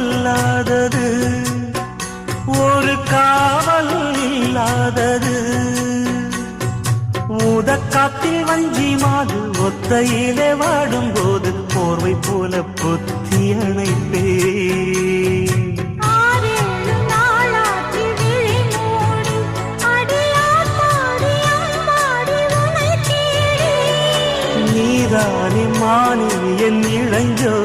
பொல்லாதது ஒரு காவல் இல்லாதது ஊதக்காத்தில் வஞ்சி மாது ஒத்தையிலே வாடும்போது போர்வை போல பொத்தி அணைப்பே நீதானே மானே என் இளைஞோ